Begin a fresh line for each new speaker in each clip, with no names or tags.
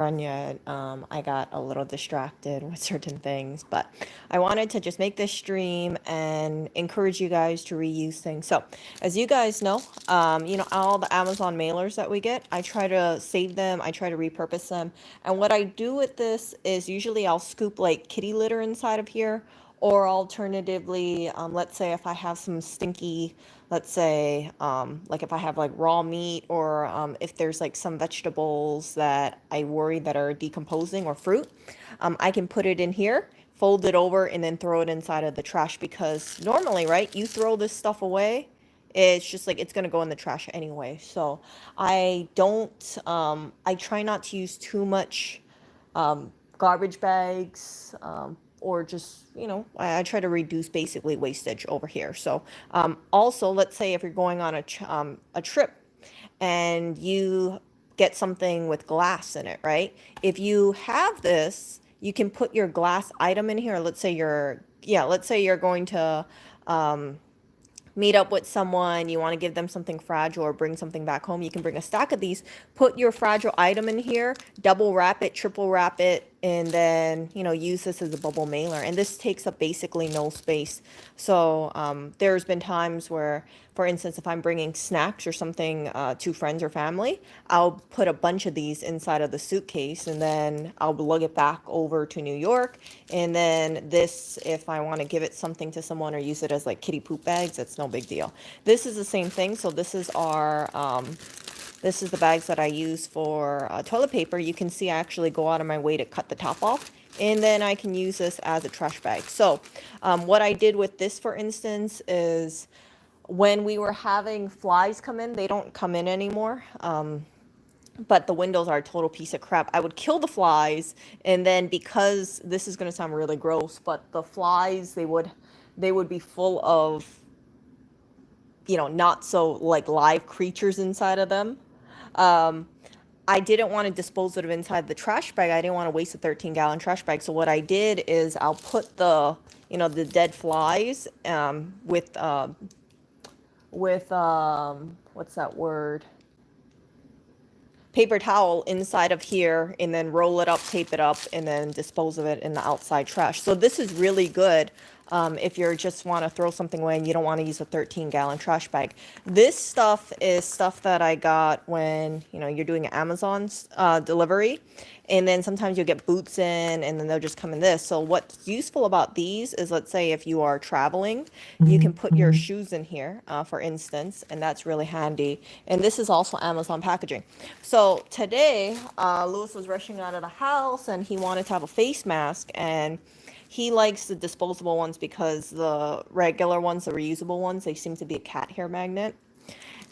run yet. I got a little distracted with certain things, but I wanted to just make this stream and encourage you guys to reuse things. So, as you guys know, all the Amazon mailers that we get, I try to save them, I try to repurpose them. And what I do with this is usually I'll scoop like kitty litter inside of here, or alternatively, let's say if I have some stinky, let's say, like if I have like raw meat, or if there's like some vegetables that I worry that are decomposing, or fruit, I can put it in here, fold it over, and then throw it inside of the trash, because normally, right, you throw this stuff away, it's just like it's gonna go in the trash anyway. So I try not to use too much garbage bags, or just, I try to reduce basically wastage over here. So also, let's say if you're going on a trip and you get something with glass in it, right? If you have this, you can put your glass item in here. Let's say you're going to meet up with someone, you want to give them something fragile or bring something back home, you can bring a stack of these, put your fragile item in here, double wrap it, triple wrap it, and then, use this as a bubble mailer. And this takes up basically no space. So there's been times where, for instance, if I'm bringing snacks or something to friends or family, I'll put a bunch of these inside of the suitcase, and then I'll lug it back over to New York. And then this, if I want to give it something to someone or use it as like kitty poop bags, that's no big deal. This is the same thing. So this is the bags that I use for toilet paper. You can see I actually go out of my way to cut the top off, and then I can use this as a trash bag. So what I did with this, for instance, is when we were having flies come in, they don't come in anymore. But the windows are a total piece of crap. I would kill the flies, and then, because this is going to sound really gross, but the flies, they would be full of, not so like live creatures inside of them. Um, I didn't want to dispose of it inside the trash bag. I didn't want to waste a 13-gallon trash bag. So what I did is I'll put the dead flies with what's that word? Paper towel inside of here, and then roll it up, tape it up, and then dispose of it in the outside trash. So this is really good if you just want to throw something away and you don't want to use a 13-gallon trash bag. This stuff is stuff that I got when, you're doing Amazon's delivery. And then sometimes you'll get boots in, and then they'll just come in this. So what's useful about these is, let's say if you are traveling, you can put your shoes in here, for instance, and that's really handy. And this is also Amazon packaging. So today, Lewis was rushing out of the house, and he wanted to have a face mask, and he likes the disposable ones because the regular ones, the reusable ones, they seem to be a cat hair magnet.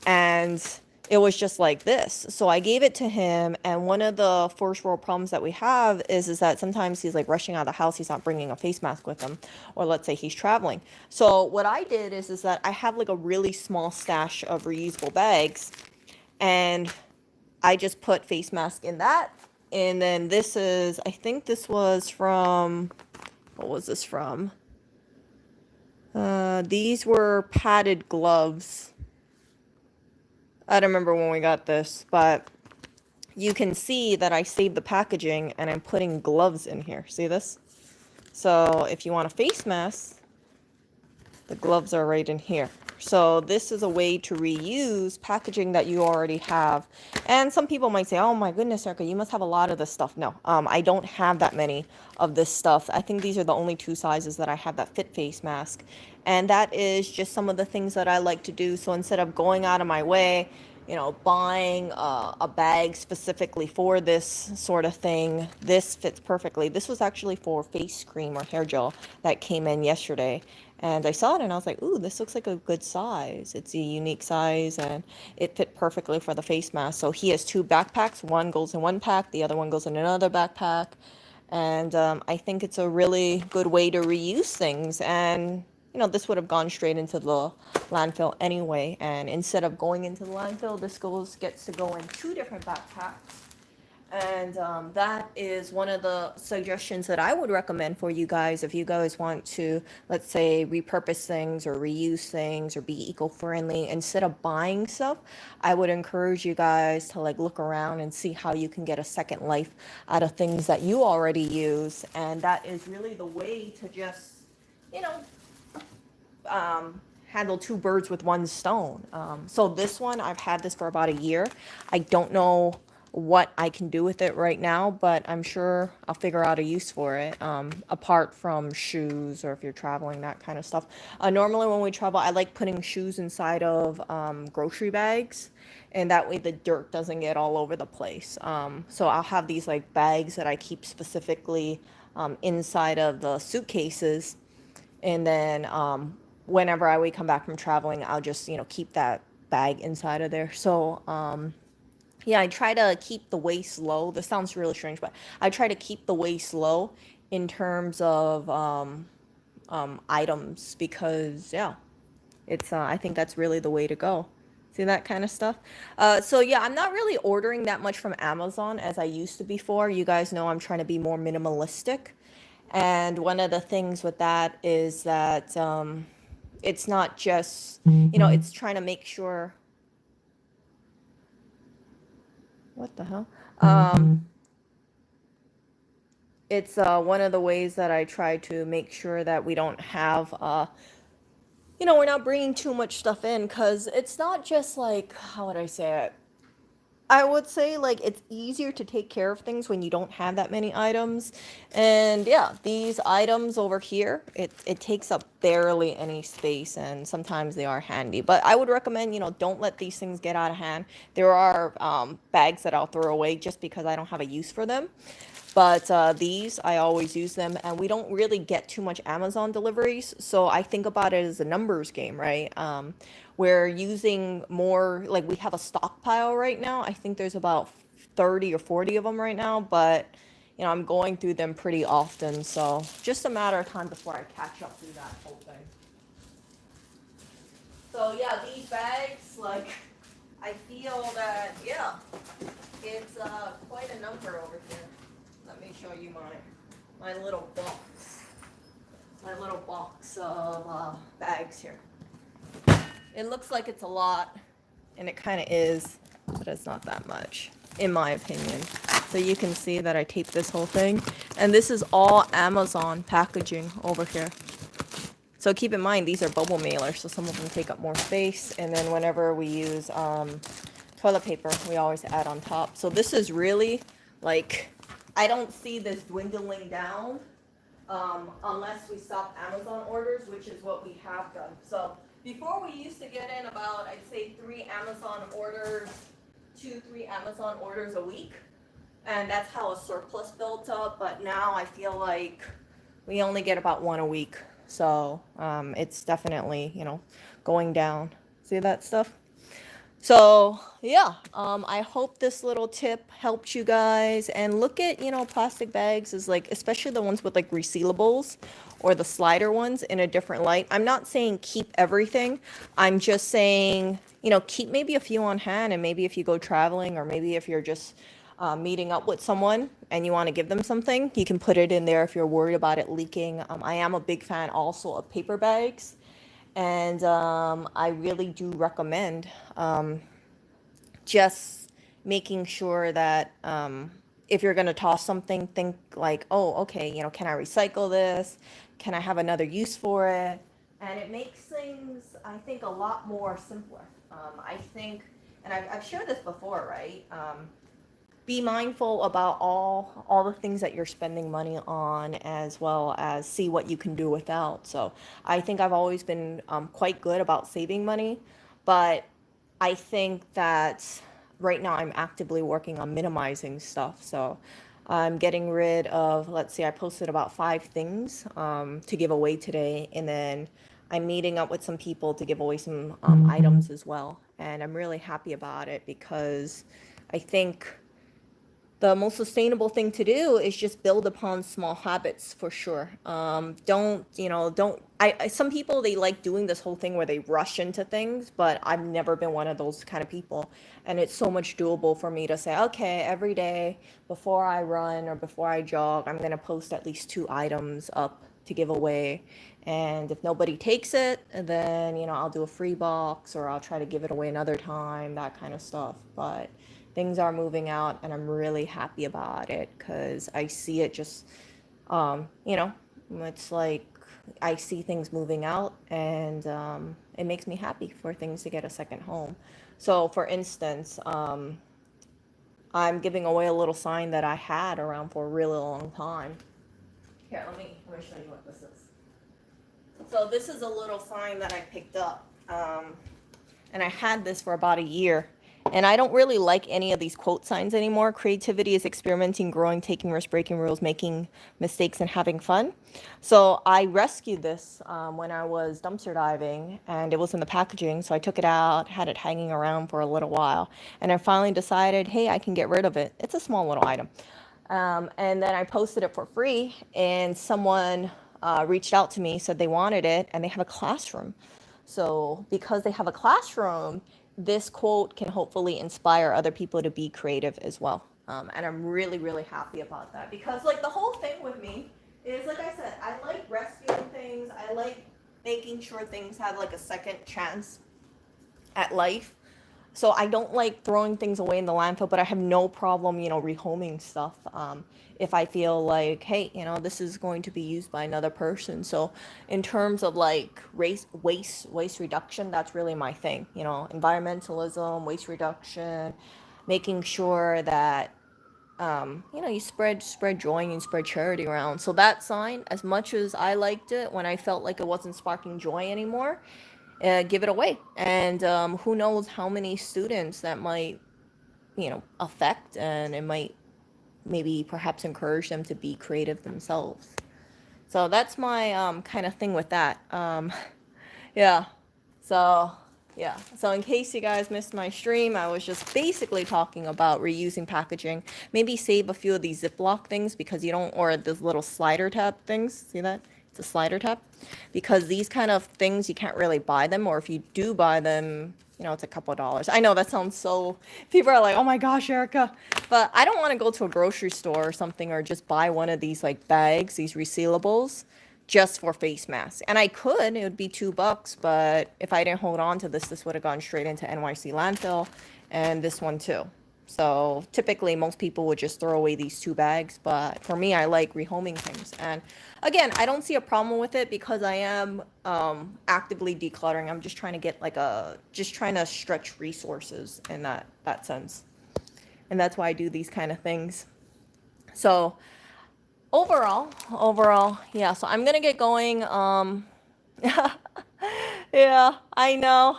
And it was just like this. So I gave it to him, and one of the first world problems that we have is that sometimes he's like rushing out of the house, he's not bringing a face mask with him, or let's say he's traveling. So what I did is that I have like a really small stash of reusable bags, and I just put face mask in that. And then I think this was from, what was this from? These were padded gloves. I don't remember when we got this, but you can see that I saved the packaging, and I'm putting gloves in here. See this? So if you want a face mask, the gloves are right in here. So this is a way to reuse packaging that you already have. And some people might say, oh my goodness, Erica, you must have a lot of this stuff. No, I don't have that many of this stuff. I think these are the only 2 sizes that I have that fit face mask. And that is just some of the things that I like to do. So instead of going out of my way, buying a bag specifically for this sort of thing, this fits perfectly. This was actually for face cream or hair gel that came in yesterday. And I saw it, and I was like, ooh, this looks like a good size. It's a unique size, and it fit perfectly for the face mask. So he has 2 backpacks. One goes in one pack, the other one goes in another backpack. And I think it's a really good way to reuse things. And, this would have gone straight into the landfill anyway. And instead of going into the landfill, this gets to go in 2 different backpacks. And that is one of the suggestions that I would recommend for you guys if you guys want to, let's say, repurpose things or reuse things or be eco-friendly. Instead of buying stuff, I would encourage you guys to like look around and see how you can get a second life out of things that you already use. And that is really the way to just, you know, handle two birds with one stone. So this one, I've had this for about a year. I don't know what I can do with it right now, but I'm sure I'll figure out a use for it. Apart from shoes or if you're traveling, that kind of stuff. Normally when we travel, I like putting shoes inside of grocery bags. And that way the dirt doesn't get all over the place. So I'll have these like bags that I keep specifically inside of the suitcases, and then whenever I would come back from traveling, I'll just keep that bag inside of there. So yeah, I try to keep the waste low. This sounds really strange, but I try to keep the waste low in terms of items, because yeah, it's I think that's really the way to go. See that kind of stuff. So yeah, I'm not really ordering that much from Amazon as I used to before. You guys know I'm trying to be more minimalistic. And one of the things with that is that it's not just, it's trying to make sure, what the hell? It's one of the ways that I try to make sure that we don't have, we're not bringing too much stuff in, because it's not just like, how would I say it? I would say like it's easier to take care of things when you don't have that many items. And yeah, these items over here, it takes up barely any space, and sometimes they are handy. But I would recommend, don't let these things get out of hand. There are bags that I'll throw away just because I don't have a use for them. But these, I always use them, and we don't really get too much Amazon deliveries. So I think about it as a numbers game, right? We're using more, like we have a stockpile right now. I think there's about 30 or 40 of them right now, but I'm going through them pretty often. So just a matter of time before I catch up through that whole thing. So yeah, these bags, like, I feel that, yeah, it's quite a number over here. Let me show you my little box. My little box of bags here. It looks like it's a lot, and it kind of is, but it's not that much, in my opinion. So you can see that I taped this whole thing, and this is all Amazon packaging over here. So keep in mind, these are bubble mailers, so some of them take up more space, and then whenever we use toilet paper, we always add on top. So this is really, like, I don't see this dwindling down unless we stop Amazon orders, which is what we have done. So before, we used to get in about, I'd say, 3 Amazon orders, 3 Amazon orders a week. And that's how a surplus built up. But now I feel like we only get about 1 a week. So it's definitely, going down. See that stuff? So yeah, I hope this little tip helped you guys. And look at, plastic bags is like, especially the ones with like resealables or the slider ones, in a different light. I'm not saying keep everything. I'm just saying, keep maybe a few on hand, and maybe if you go traveling, or maybe if you're just meeting up with someone and you want to give them something, you can put it in there if you're worried about it leaking. I am a big fan also of paper bags. And I really do recommend just making sure that if you're going to toss something, think like, oh, okay, can I recycle this? Can I have another use for it? And it makes things, I think, a lot more simpler. I think, and I've shared this before, right? Be mindful about all the things that you're spending money on, as well as see what you can do without. So I think I've always been quite good about saving money, but I think that right now I'm actively working on minimizing stuff. So I'm getting rid of, let's see, I posted about 5 things to give away today, and then I'm meeting up with some people to give away some items as well. And I'm really happy about it, because I think the most sustainable thing to do is just build upon small habits for sure. Don't, don't, some people, they like doing this whole thing where they rush into things, but I've never been one of those kind of people. And it's so much doable for me to say, okay, every day before I run or before I jog, I'm going to post at least 2 items up to give away. And if nobody takes it, then, I'll do a free box or I'll try to give it away another time, that kind of stuff. But things are moving out and I'm really happy about it because I see it just, um, you know, it's like I see things moving out and it makes me happy for things to get a second home. So, for instance, I'm giving away a little sign that I had around for a really long time. Here, let me show you what this is. So this is a little sign that I picked up, and I had this for about a year. And I don't really like any of these quote signs anymore. Creativity is experimenting, growing, taking risks, breaking rules, making mistakes, and having fun. So I rescued this when I was dumpster diving, and it was in the packaging. So I took it out, had it hanging around for a little while, and I finally decided, hey, I can get rid of it. It's a small little item. And then I posted it for free, and someone reached out to me, said they wanted it, and they have a classroom. So, because they have a classroom, this quote can hopefully inspire other people to be creative as well. And I'm really, really happy about that because, like, the whole thing with me is, like I said, I like rescuing things, I like making sure things have like a second chance at life. So I don't like throwing things away in the landfill, but I have no problem, rehoming stuff. If I feel like, hey, this is going to be used by another person. So in terms of like waste reduction, that's really my thing. Environmentalism, waste reduction, making sure that you spread joy and spread charity around. So that sign, as much as I liked it, when I felt like it wasn't sparking joy anymore, give it away. And who knows how many students that might, affect, and it might maybe perhaps encourage them to be creative themselves. So that's my kind of thing with that. Yeah. So, yeah. So, in case you guys missed my stream, I was just basically talking about reusing packaging. Maybe save a few of these Ziploc things because you don't, or those little slider tab things. See that? It's a slider tab. Because these kind of things, you can't really buy them, or if you do buy them, it's a couple of dollars. I know that sounds so, people are like, oh my gosh, Erica. But I don't want to go to a grocery store or something or just buy one of these like bags, these resealables, just for face masks. And I could, it would be $2, but if I didn't hold on to this would have gone straight into NYC landfill, and this one too. So typically most people would just throw away these 2 bags, but for me, I like rehoming things. And again, I don't see a problem with it because I am actively decluttering. I'm just trying to get just trying to stretch resources in that sense. And that's why I do these kind of things. So overall, yeah. So I'm gonna get going. Yeah, I know.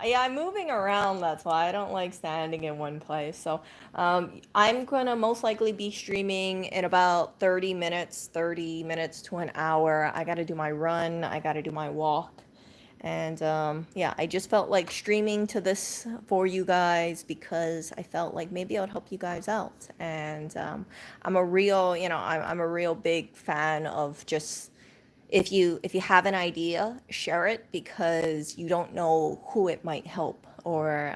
Yeah, I'm moving around. That's why I don't like standing in one place. So I'm gonna most likely be streaming in about 30 minutes to an hour. I gotta do my run. I gotta do my walk. And yeah, I just felt like streaming to this for you guys because I felt like maybe I would help you guys out. And I'm a real, I'm a real big fan of just if you have an idea, share it because you don't know who it might help, or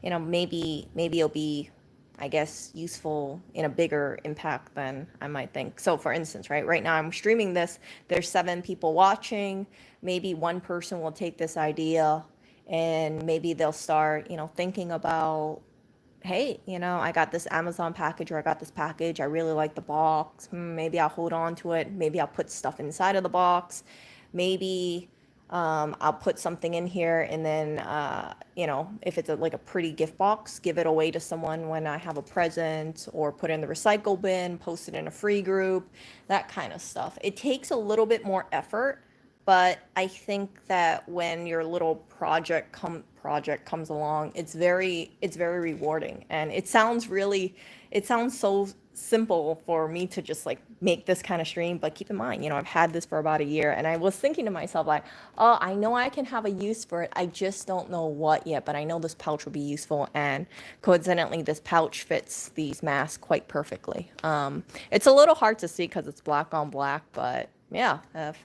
maybe it'll be, I guess, useful in a bigger impact than I might think. So for instance, right now I'm streaming this, there's 7 people watching, maybe one person will take this idea and maybe they'll start, thinking about, hey, I got this Amazon package, or I got this package, I really like the box, maybe I'll hold on to it, maybe I'll put stuff inside of the box, maybe I'll put something in here, and then if it's like a pretty gift box, give it away to someone when I have a present, or put it in the recycle bin, post it in a free group, that kind of stuff. It takes a little bit more effort, But I think that when your little project comes along, it's very rewarding, and it sounds so simple for me to just like make this kind of stream. But keep in mind, I've had this for about a year, and I was thinking to myself like, oh, I know I can have a use for it. I just don't know what yet, but I know this pouch will be useful, and coincidentally, this pouch fits these masks quite perfectly. It's a little hard to see because it's black on black, but yeah, if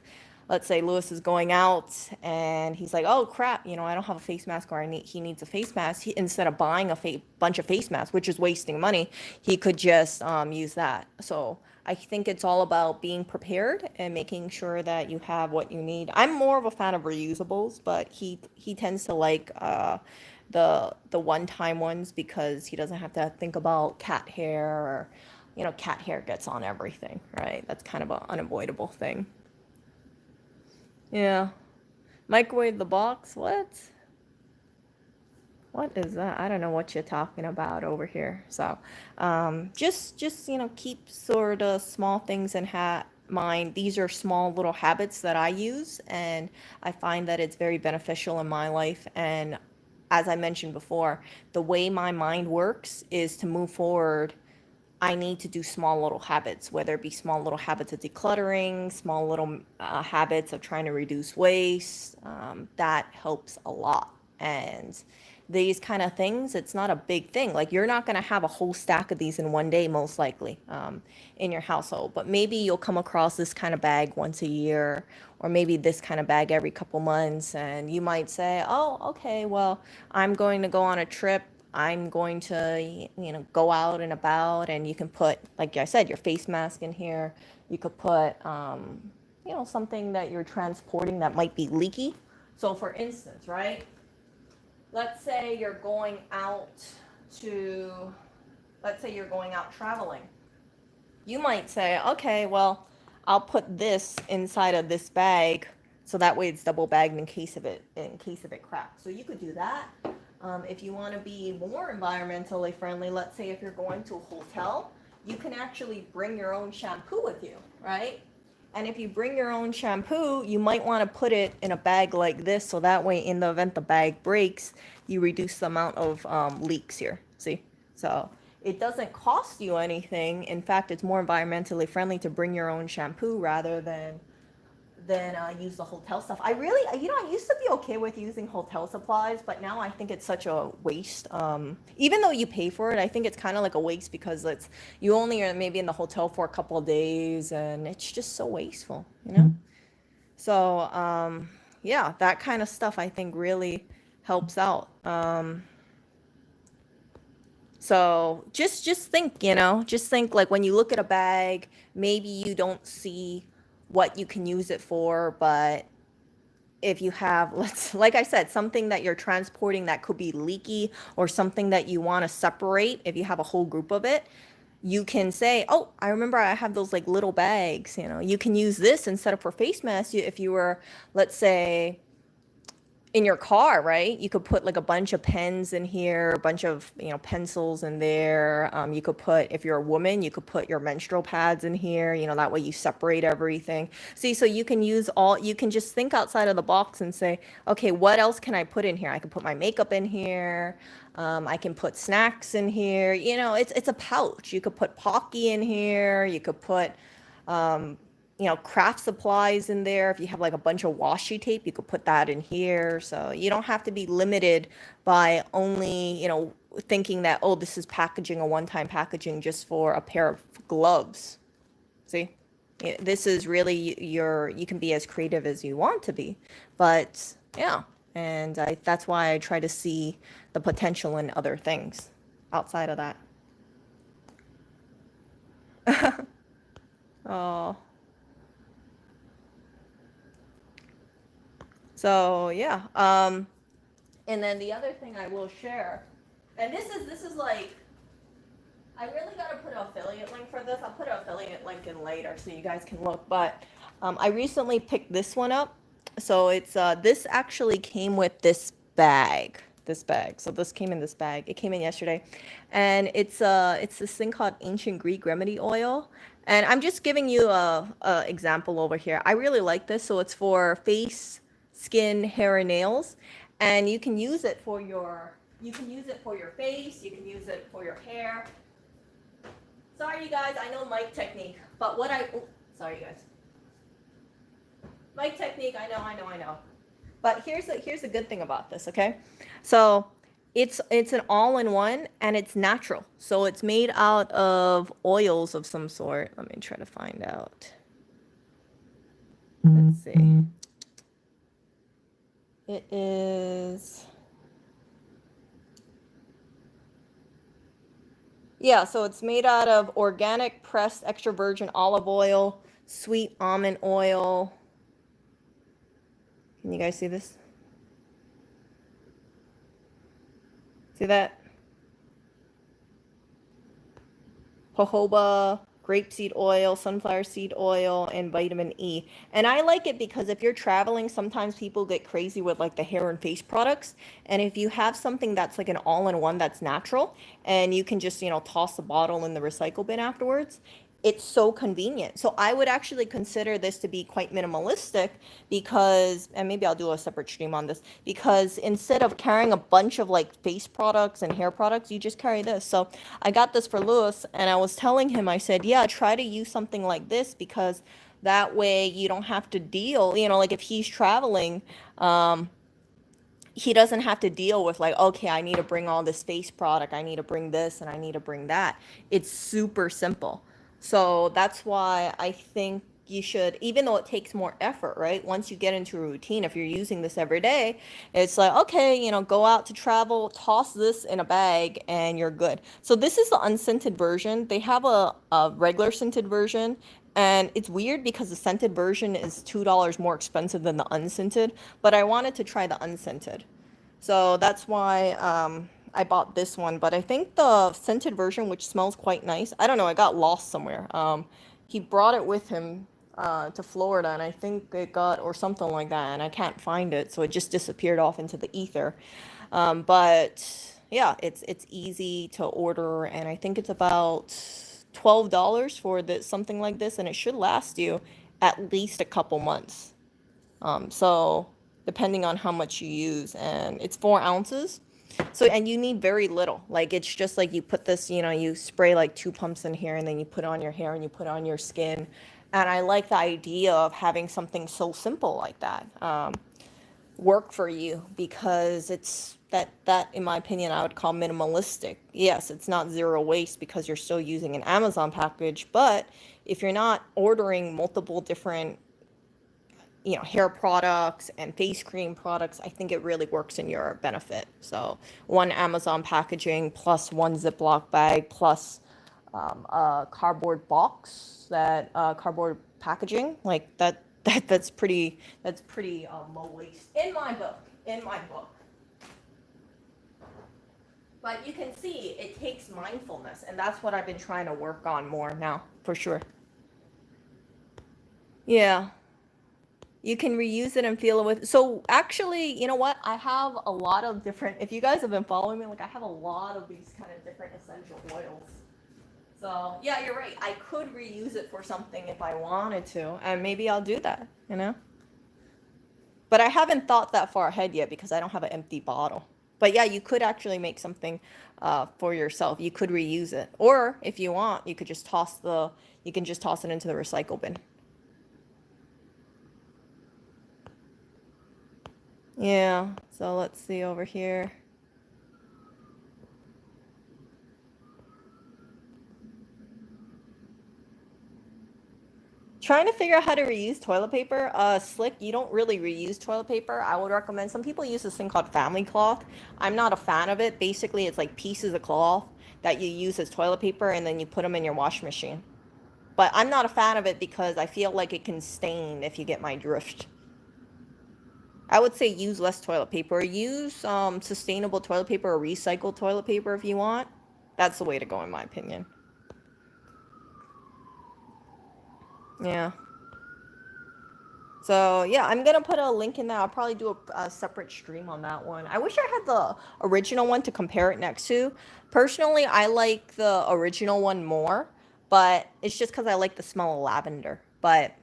let's say Lewis is going out and he's like, oh crap, I don't have a face mask, or he needs a face mask. Instead of buying a bunch of face masks, which is wasting money, he could just use that. So I think it's all about being prepared and making sure that you have what you need. I'm more of a fan of reusables, but he tends to like the one-time ones because he doesn't have to think about cat hair, or cat hair gets on everything, right? That's kind of an unavoidable thing. Yeah. Microwave the box? What? What is that? I don't know what you're talking about over here. So, just keep sort of small things in mind. These are small little habits that I use, and I find that it's very beneficial in my life. And as I mentioned before, the way my mind works is to move forward. I need to do small little habits, whether it be small little habits of decluttering, small little habits of trying to reduce waste. That helps a lot. And these kind of things, it's not a big thing. Like, you're not going to have a whole stack of these in one day, most likely, in your household. But maybe you'll come across this kind of bag once a year, or maybe this kind of bag every couple months. And you might say, oh, okay, well, I'm going to go on a trip. I'm going to, go out and about, and you can put, like I said, your face mask in here. You could put, something that you're transporting that might be leaky. So, for instance, right? Let's say you're going out to, let's say you're going out traveling. You might say, okay, well, I'll put this inside of this bag, so that way it's double bagged in case of it cracks. So you could do that. If you want to be more environmentally friendly, let's say if you're going to a hotel, you can actually bring your own shampoo with you, right? And if you bring your own shampoo, you might want to put it in a bag like this, so that way in the event the bag breaks, you reduce the amount of leaks here. See? So it doesn't cost you anything. In fact, it's more environmentally friendly to bring your own shampoo rather than use the hotel stuff. I really, I used to be okay with using hotel supplies, but now I think it's such a waste. Even though you pay for it, I think it's kind of like a waste because you only are maybe in the hotel for a couple of days, and it's just so wasteful. So, yeah, that kind of stuff I think really helps out. So just think like when you look at a bag, maybe you don't see what you can use it for, but if you have, like I said, something that you're transporting that could be leaky, or something that you want to separate, if you have a whole group of it, you can say, oh, I remember I have those like little bags. You can use this instead of for face masks. If you were, let's say, in your car, right? You could put like a bunch of pens in here, a bunch of, pencils in there. You could put, if you're a woman, you could put your menstrual pads in here, that way you separate everything. See, so you can just think outside of the box and say, okay, what else can I put in here? I can put my makeup in here. I can put snacks in here. It's a pouch. You could put Pocky in here. You could put, craft supplies in there. If you have like a bunch of washi tape, you could put that in here. So you don't have to be limited by only, thinking that, oh, this is packaging, a one-time packaging just for a pair of gloves. See? This is really you can be as creative as you want to be. But yeah, and that's why I try to see the potential in other things outside of that. Oh. So yeah. And then the other thing I will share, and this is like, I really gotta put an affiliate link for this. I'll put an affiliate link in later so you guys can look. But I recently picked this one up. So it's this actually came with this bag. this bag. So this came in this bag. It came in yesterday, and it's this thing called Ancient Greek Remedy Oil. And I'm just giving you a example over here. I really like this. So it's for face, skin, hair, and nails, and you can use it for your face. You can use it for your hair. Sorry, you guys. I know mic technique, but sorry, you guys. Mic technique. I know. But here's the good thing about this, okay? So it's an all-in-one and it's natural. So it's made out of oils of some sort. Let me try to find out. Let's see. It is, yeah, so it's made out of organic pressed extra virgin olive oil, sweet almond oil. Can you guys see this? See that? Jojoba, grapeseed oil, sunflower seed oil, and vitamin E. And I like it because if you're traveling, sometimes people get crazy with like the hair and face products. And if you have something that's like an all-in-one that's natural, and you can just, toss the bottle in the recycle bin afterwards, it's so convenient. So I would actually consider this to be quite minimalistic because, and maybe I'll do a separate stream on this, because instead of carrying a bunch of like face products and hair products, you just carry this. So I got this for Lewis, and I was telling him, I said, yeah, try to use something like this because that way you don't have to deal, like if he's traveling, he doesn't have to deal with like, okay, I need to bring all this face product, I need to bring this, and I need to bring that. It's super simple. So that's why I think you should, even though it takes more effort, right? Once you get into a routine, if you're using this every day, it's like, okay, go out to travel, toss this in a bag, and you're good. So this is the unscented version. They have a regular scented version. And it's weird because the scented version is $2 more expensive than the unscented, but I wanted to try the unscented. So that's why I bought this one. But I think the scented version, which smells quite nice, I don't know, I got lost somewhere. He brought it with him to Florida, and I think it got, or something like that, and I can't find it, so it just disappeared off into the ether. But yeah, it's easy to order, and I think it's about $12 for something like this, and it should last you at least a couple months. So depending on how much you use, and it's 4 ounces. So, and you need very little. Like it's just like you put this, you spray like 2 pumps in here, and then you put it on your hair and you put it on your skin. And I like the idea of having something so simple like that work for you, because it's that in my opinion I would call minimalistic. Yes, it's not zero waste because you're still using an Amazon package, but if you're not ordering multiple different hair products and face cream products, I think it really works in your benefit. So one Amazon packaging plus one Ziploc bag plus a cardboard box, that cardboard packaging, like that's pretty low waste in my book. But you can see it takes mindfulness, and that's what I've been trying to work on more now, for sure. Yeah. You can reuse it and feel it with. So actually, you know what? I have a lot of different, if you guys have been following me, like I have a lot of these kind of different essential oils. So yeah, you're right. I could reuse it for something if I wanted to, and maybe I'll do that, But I haven't thought that far ahead yet because I don't have an empty bottle. But yeah, you could actually make something for yourself. You could reuse it. Or if you want, you can just toss it into the recycle bin. Yeah, so let's see over here. Trying to figure out how to reuse toilet paper. Slick, you don't really reuse toilet paper. I would recommend, some people use this thing called family cloth. I'm not a fan of it. Basically, it's like pieces of cloth that you use as toilet paper, and then you put them in your wash machine. But I'm not a fan of it because I feel like it can stain, if you get my drift. I would say use less toilet paper. Use sustainable toilet paper or recycled toilet paper if you want. That's the way to go, in my opinion. Yeah. So yeah, I'm gonna put a link in there. I'll probably do a separate stream on that one. I wish I had the original one to compare it next to. Personally, I like the original one more, but it's just because I like the smell of lavender. But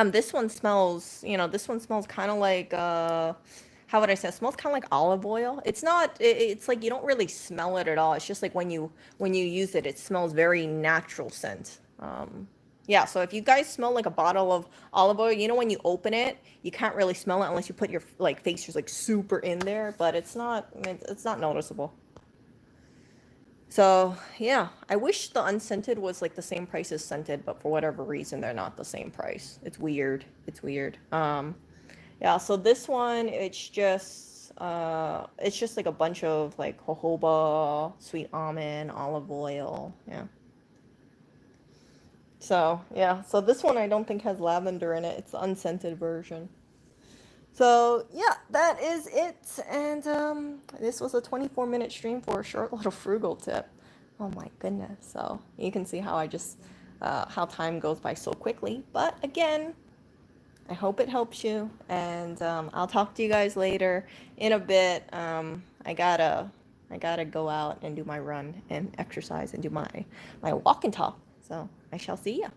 this one smells, this one smells kind of like how would I say? It smells kind of like olive oil. It's not. It's like you don't really smell it at all. It's just like when you use it, it smells very natural scent. Yeah. So if you guys smell like a bottle of olive oil, when you open it, you can't really smell it unless you put your like face just like super in there. But it's not noticeable. So yeah, I wish the unscented was like the same price as scented, but for whatever reason, they're not the same price. It's weird. It's weird. Yeah. So this one, it's just like a bunch of like jojoba, sweet almond, olive oil. Yeah. So yeah. So this one I don't think has lavender in it. It's the unscented version. So yeah, that is it. And this was a 24-minute stream for a short little frugal tip. Oh my goodness. So you can see how how time goes by so quickly. But again, I hope it helps you. And I'll talk to you guys later in a bit. I gotta go out and do my run and exercise and do my walk and talk. So I shall see ya.